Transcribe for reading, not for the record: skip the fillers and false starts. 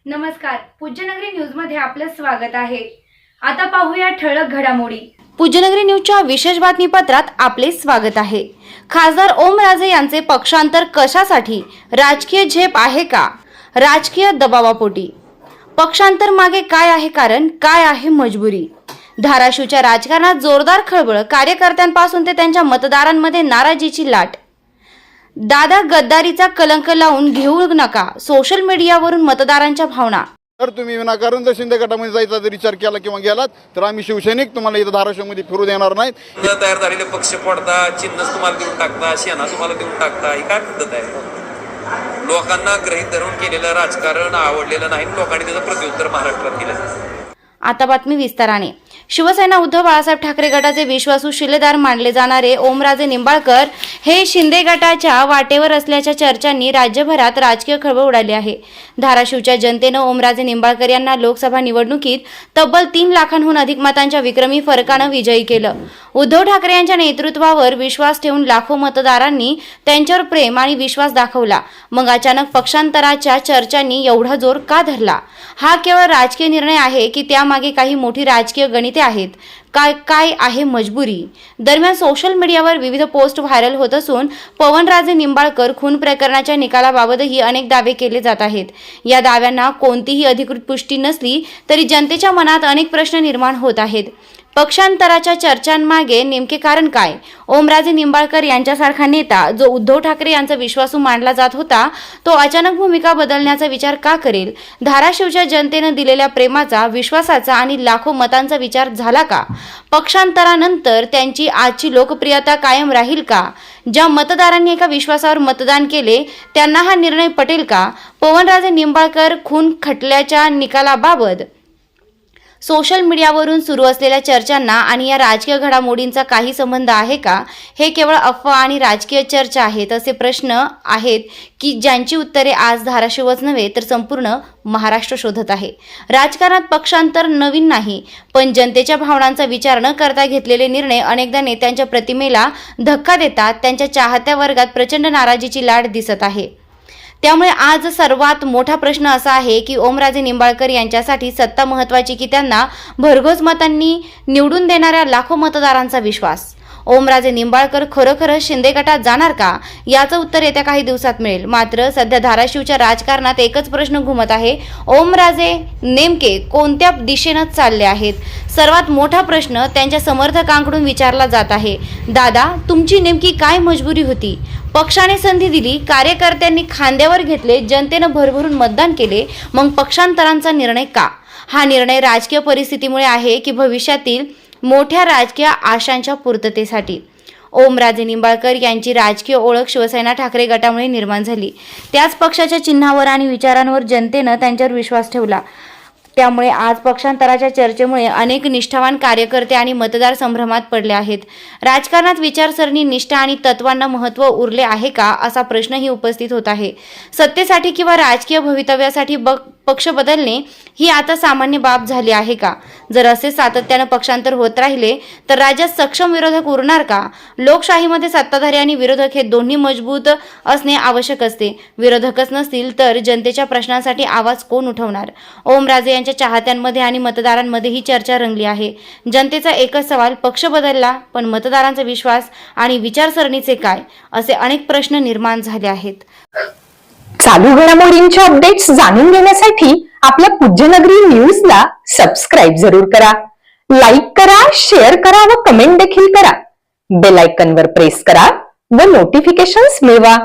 नमस्कार, पूज्यनगरी न्यूज मध्ये आपलं स्वागत आहे। आता पाहूया ठळक घडामोडी। पूज्यनगरी न्यूजच्या विशेष बातमीपत्रात आपले स्वागत आहे। खासदार ओमराजे यांचे पक्षांतर कशासाठी? राजकीय झेप आहे का? राजकीय दबावापोटी पक्षांतर मागे काय आहे कारण? काय आहे मजबुरी? धाराशिवच्या राजकारणात जोरदार खळबळ, कार्यकर्त्यांपासून ते त्यांच्या मतदारांमध्ये नाराजीची लाट। दादा गद्दारीचा कलंक लावून घेऊ नका, सोशल मीडियावरून मतदारांच्या भावना। तर तुम्ही विनाकारण जर शिंदे गटामध्ये जायचा जर विचार केला किंवा गेलात तर आम्ही शिवसैनिक तुम्हाला इथं धाराशिवमध्ये फिरू देणार नाहीत। तयार झालेले पक्ष फोडता, चिन्ह तुम्हाला देऊन टाकता, शेणा तुम्हाला देऊन टाकता, ही काय पद्धत आहे? लोकांना गृहीत धरून केलेलं राजकारण आवडलेलं नाही, लोकांनी त्याचं प्रत्युत्तर महाराष्ट्रात दिलं। आता बातमी विस्ताराने। शिवसेना उद्धव बाळासाहेब ठाकरे गटाचे विश्वासू शिलेदार मानले जाणारे ओमराजे निंबाळकर हे शिंदे गटाच्या वाटेवर असल्याच्या चर्चांनी राज्यभरात राजकीय खळबळ उडाली आहे। धाराशिवच्या जनतेनं ओमराजे निंबाळकर यांना लोकसभा निवडणुकीत तब्बल 3 लाखांहून अधिक मतांच्या विक्रमी फरकानं विजयी केलं। उद्धव ठाकरे यांच्या नेतृत्वावर विश्वास ठेवून लाखो मतदारांनी त्यांच्यावर प्रेम आणि विश्वास दाखवला। मग अचानक पक्षांतराच्या चर्चांनी एवढा जोर का धरला? हा केवळ राजकीय निर्णय आहे की त्यामागे काही मोठी राजकीय गणिते आहेत? काय आहे मजबुरी? दरम्यान सोशल मीडियावर विविध पोस्ट व्हायरल होत असून पवनराजे निंबाळकर खून प्रकरणाच्या निकालाबाबतही अनेक दावे केले जात आहेत। या दाव्यांना कोणतीही अधिकृत पुष्टी नसली तरी जनतेच्या मनात अनेक प्रश्न निर्माण होत आहेत। पक्षांतराच्या चर्चांमागे नेमके कारण काय? ओमराजे निंबाळकर यांच्यासारखा नेता जो उद्धव ठाकरे यांचा विश्वासू मानला जात होता, तो अचानक भूमिका बदलण्याचा विचार का करेल? धाराशिवच्या जनतेनं दिलेल्या प्रेमाचा, विश्वासाचा आणि लाखो मतांचा विचार झाला का? पक्षांतरानंतर त्यांची आजची लोकप्रियता कायम राहील का? ज्या मतदारांनी एका विश्वासावर मतदान केले त्यांना हा निर्णय पटेल का? पवनराजे निंबाळकर खून खटल्याच्या निकालाबाबत सोशल मीडियावरून सुरू असलेल्या चर्चांना आणि या राजकीय घडामोडींचा काही संबंध आहे का? हे केवळ अफवा आणि राजकीय चर्चा आहेत असे प्रश्न आहेत की ज्यांची उत्तरे आज धाराशिवच नव्हे तर संपूर्ण महाराष्ट्र शोधत आहे। राजकारणात पक्षांतर नवीन नाही, पण जनतेच्या भावनांचा विचार न करता घेतलेले निर्णय अनेकदा नेत्यांच्या प्रतिमेला धक्का देतात। त्यांच्या चाहत्या वर्गात प्रचंड नाराजीची लाट दिसत आहे। त्यामुळे आज सर्वात मोठा प्रश्न असा आहे की ओमराजे निंबाळकर यांच्यासाठी सत्ता महत्त्वाची की त्यांना भरघोस मतांनी निवडून देणाऱ्या लाखो मतदारांचा विश्वास? ओमराजे निंबाळकर खरोखर शिंदे गटात जाणार का? याचं उत्तर येत्या काही दिवसात मिळेल। मात्र सध्या धाराशिवच्या राजकारणात एकच प्रश्न घुमत आहे, ओमराजे नेमके कोणत्या दिशेनं चालले आहेत? सर्वात मोठा प्रश्न त्यांच्या समर्थकांकडून विचारला जात आहे, दादा तुमची नेमकी काय मजबुरी होती? पक्षाने संधी दिली, कार्यकर्त्यांनी खांद्यावर घेतले, जनतेनं भरभरून मतदान केले, मग पक्षांतरांचा निर्णय का? हा निर्णय राजकीय परिस्थितीमुळे आहे की भविष्यातील मोठ्या राजकीय आशांच्या पूर्ततेसाठी? ओमराजे निंबाळकर यांची राजकीय ओळख शिवसेना ठाकरे गटामुळे निर्माण झाली। त्याच पक्षाच्या चिन्हावर आणि विचारांवर जनतेनं त्यांच्यावर विश्वास ठेवला। त्यामुळे आज पक्षांतराच्या चर्चेमुळे अनेक निष्ठावान कार्यकर्ते आणि मतदार संभ्रमात पडले आहेत। राजकारणात विचारसरणी, निष्ठा आणि तत्वांना महत्त्व उरले आहे का असा प्रश्नही उपस्थित होत आहे। सत्तेसाठी किंवा राजकीय भवितव्यासाठी पक्ष बदलणे ही आता सामान्य बाब झाली आहे का? जर असे सातत्यानं पक्षांतर होत राहिले तर राज्यात सक्षम विरोधक उरणार का? लोकशाहीमध्ये सत्ताधारी आणि विरोधक हे दोन्ही मजबूत असणे आवश्यक असते। विरोधकच नसतील तर जनतेच्या प्रश्नांसाठी आवाज कोण उठवणार? ओमराजे यांच्या चाहत्यांमध्ये आणि मतदारांमध्ये ही चर्चा रंगली आहे। जनतेचा एकच सवाल, पक्ष बदलला पण मतदारांचा विश्वास आणि विचारसरणीचे काय? असे अनेक प्रश्न निर्माण झाले आहेत। चालू घडामोडींच्या अपडेट्स जाणून घेण्यासाठी आपल्या पूज्यनगरी न्यूजला सबस्क्राईब जरूर करा, लाईक करा, शेअर करा व कमेंट देखील करा। बेल आयकॉनवर प्रेस करा व नोटिफिकेशन्स मिळवा।